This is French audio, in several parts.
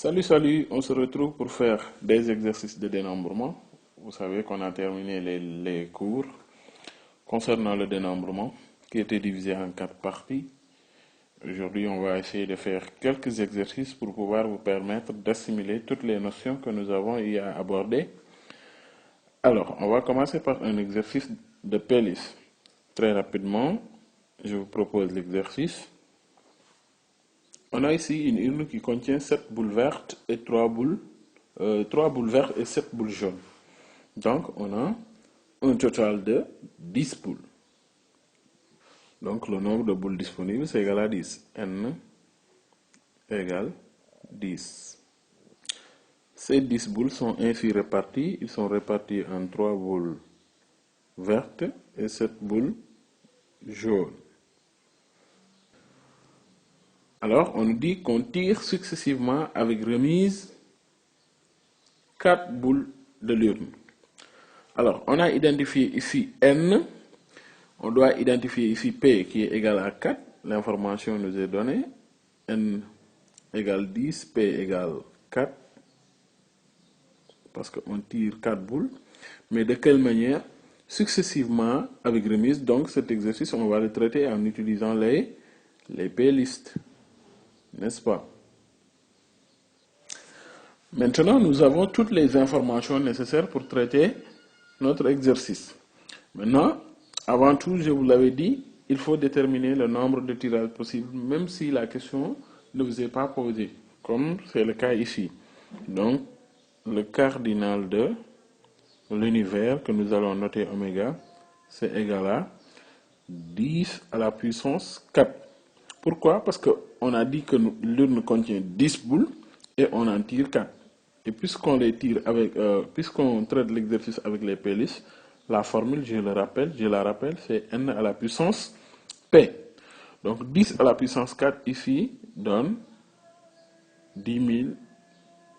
Salut, on se retrouve pour faire des exercices de dénombrement. Vous savez qu'on a terminé les cours concernant le dénombrement qui était divisé en 4 parties. Aujourd'hui, on va essayer de faire quelques exercices pour pouvoir vous permettre d'assimiler toutes les notions que nous avons eu à aborder. Alors, on va commencer par un exercice de P-list. Très rapidement, je vous propose l'exercice. On a ici une urne qui contient 7 boules vertes et 3 boules vertes et 7 boules jaunes. Donc, on a un total de 10 boules. Donc, le nombre de boules disponibles, c'est égal à 10. N égale 10. Ces 10 boules sont ainsi réparties. Ils sont répartis en 3 boules vertes et 7 boules jaunes. Alors, on nous dit qu'on tire successivement avec remise 4 boules de l'urne. Alors, on a identifié ici N. On doit identifier ici P qui est égal à 4. L'information nous est donnée. N égale 10, P égale 4. Parce qu'on tire 4 boules. Mais de quelle manière? Successivement avec remise. Donc, cet exercice, on va le traiter en utilisant les P-listes. N'est-ce pas? Maintenant, nous avons toutes les informations nécessaires pour traiter notre exercice. Maintenant, avant tout, je vous l'avais dit, il faut déterminer le nombre de tirages possibles, même si la question ne vous est pas posée, comme c'est le cas ici. Donc, le cardinal de l'univers que nous allons noter oméga, c'est égal à 10 à la puissance 4. Pourquoi? Parce qu'on a dit que l'urne contient 10 boules et on en tire 4. Et puisqu'on les tire avec, puisqu'on traite l'exercice avec les P-listes, la formule, je la rappelle, c'est n à la puissance p. Donc 10 à la puissance 4 ici donne 10 000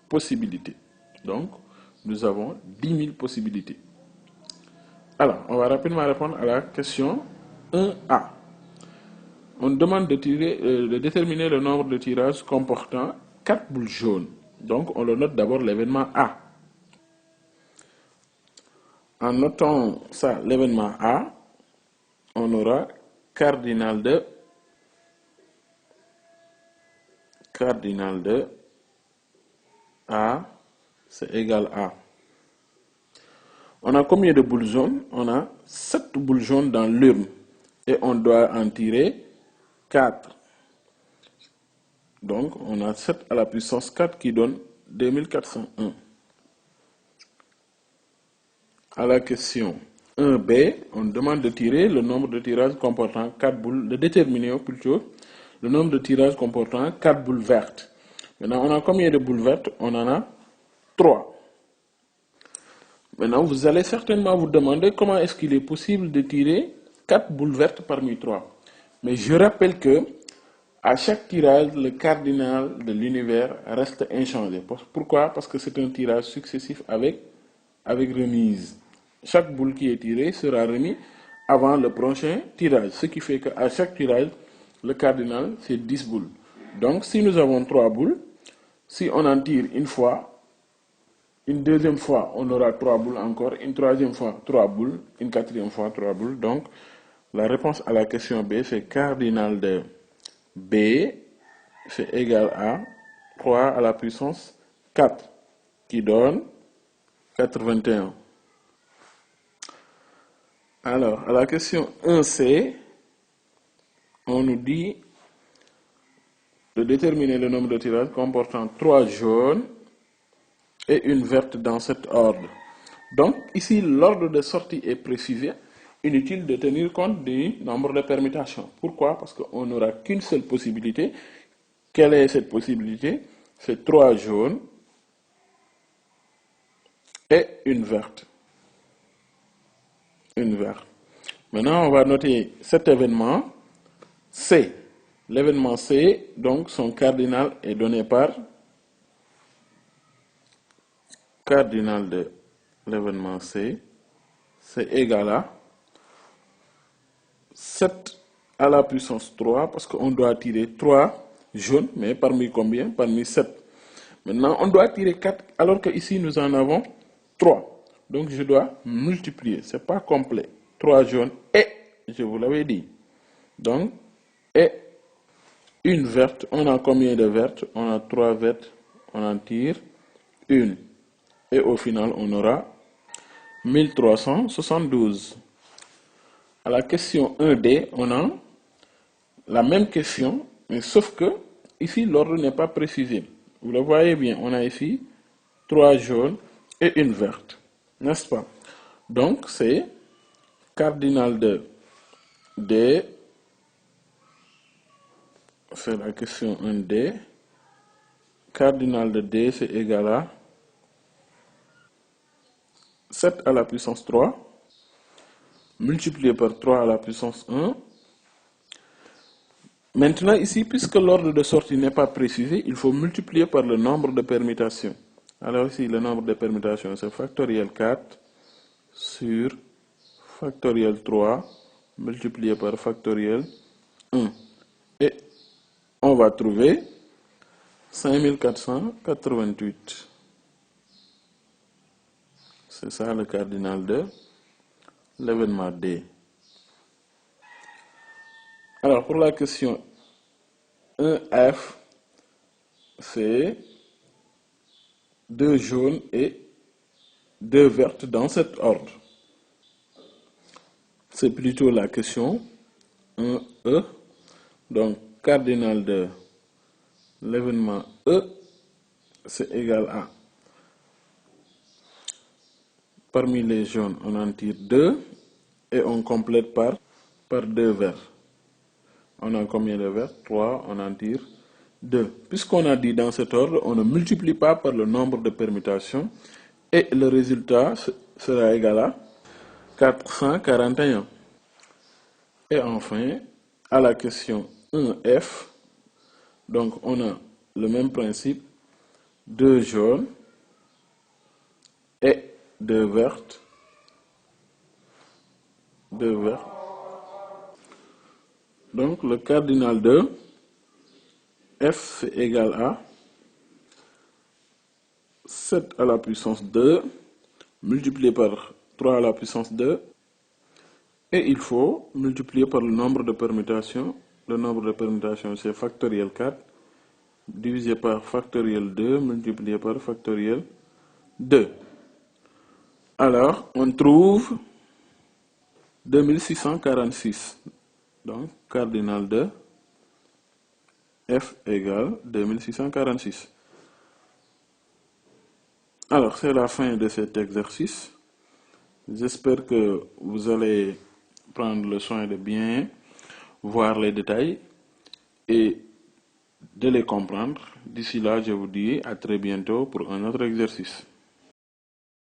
possibilités. Donc nous avons 10 000 possibilités. Alors, on va rapidement répondre à la question 1A. On demande de déterminer le nombre de tirages comportant 4 boules jaunes. Donc, on le note d'abord l'événement A. En notant ça, l'événement A, on aura cardinal de A, c'est égal à. On a combien de boules jaunes? On a 7 boules jaunes dans l'urne. Et on doit en tirer 4. Donc, on a 7 à la puissance 4 qui donne 2401. À la question 1B, on demande de tirer le nombre de tirages comportant 4 boules, de déterminer plutôt le nombre de tirages comportant 4 boules vertes. Maintenant, on a combien de boules vertes? On en a 3. Maintenant, vous allez certainement vous demander comment est-ce qu'il est possible de tirer 4 boules vertes parmi 3. Mais je rappelle que à chaque tirage, le cardinal de l'univers reste inchangé. Pourquoi? Parce que c'est un tirage successif avec remise. Chaque boule qui est tirée sera remise avant le prochain tirage. Ce qui fait qu'à chaque tirage, le cardinal, c'est 10 boules. Donc, si nous avons 3 boules, si on en tire une fois, une deuxième fois, on aura 3 boules encore, une troisième fois, 3 boules, une quatrième fois, 3 boules. Donc, la réponse à la question B, c'est cardinal de B, c'est égal à 3 à la puissance 4, qui donne 81. Alors, à la question 1C, on nous dit de déterminer le nombre de tirages comportant 3 jaunes et une verte dans cet ordre. Donc, ici, l'ordre de sortie est précisé. Inutile de tenir compte du nombre de permutations. Pourquoi? Parce qu'on n'aura qu'une seule possibilité. Quelle est cette possibilité? C'est 3 jaunes et une verte. Une verte. Maintenant, on va noter cet événement C. L'événement C, donc son cardinal est donné par cardinal de l'événement C, c'est égal à 7 à la puissance 3, parce qu'on doit tirer 3 jaunes, mais parmi combien? Parmi 7. Maintenant, on doit tirer 4, alors qu'ici, nous en avons 3. Donc, je dois multiplier. Ce n'est pas complet. 3 jaunes et, je vous l'avais dit. Donc, et une verte. On a combien de vertes? On a 3 vertes. On en tire une. Et au final, on aura 1372. À la question 1D, on a la même question, mais sauf que ici, l'ordre n'est pas précisé. Vous le voyez bien, on a ici 3 jaunes et une verte, n'est-ce pas? Donc, c'est cardinal de D, c'est la question 1D. Cardinal de D, c'est égal à 7 à la puissance 3, multiplié par 3 à la puissance 1. Maintenant, ici, puisque l'ordre de sortie n'est pas précisé, il faut multiplier par le nombre de permutations. Alors ici, le nombre de permutations, c'est factoriel 4 sur factoriel 3 multiplié par factoriel 1. Et on va trouver 5488. C'est ça le cardinal de l'événement D. Alors, pour la question 1F, c'est 2 jaunes et 2 vertes dans cet ordre. C'est plutôt la question 1E. Donc, cardinal de l'événement E, c'est égal à, parmi les jaunes, on en tire 2 et on complète par 2 verts. On a combien de verts? 3, on en tire 2. Puisqu'on a dit dans cet ordre, on ne multiplie pas par le nombre de permutations et le résultat sera égal à 441. Et enfin, à la question 1F, donc on a le même principe, 2 jaunes et 2 vertes. 2 vertes. Donc le cardinal de F est égal à 7 à la puissance 2 multiplié par 3 à la puissance 2 et il faut multiplier par le nombre de permutations. Le nombre de permutations c'est factoriel 4 divisé par factoriel 2 multiplié par factoriel 2. Alors on trouve 2646. Donc cardinal de F égale 2646. Alors, c'est la fin de cet exercice. J'espère que vous allez prendre le soin de bien voir les détails et de les comprendre. D'ici là, je vous dis à très bientôt pour un autre exercice.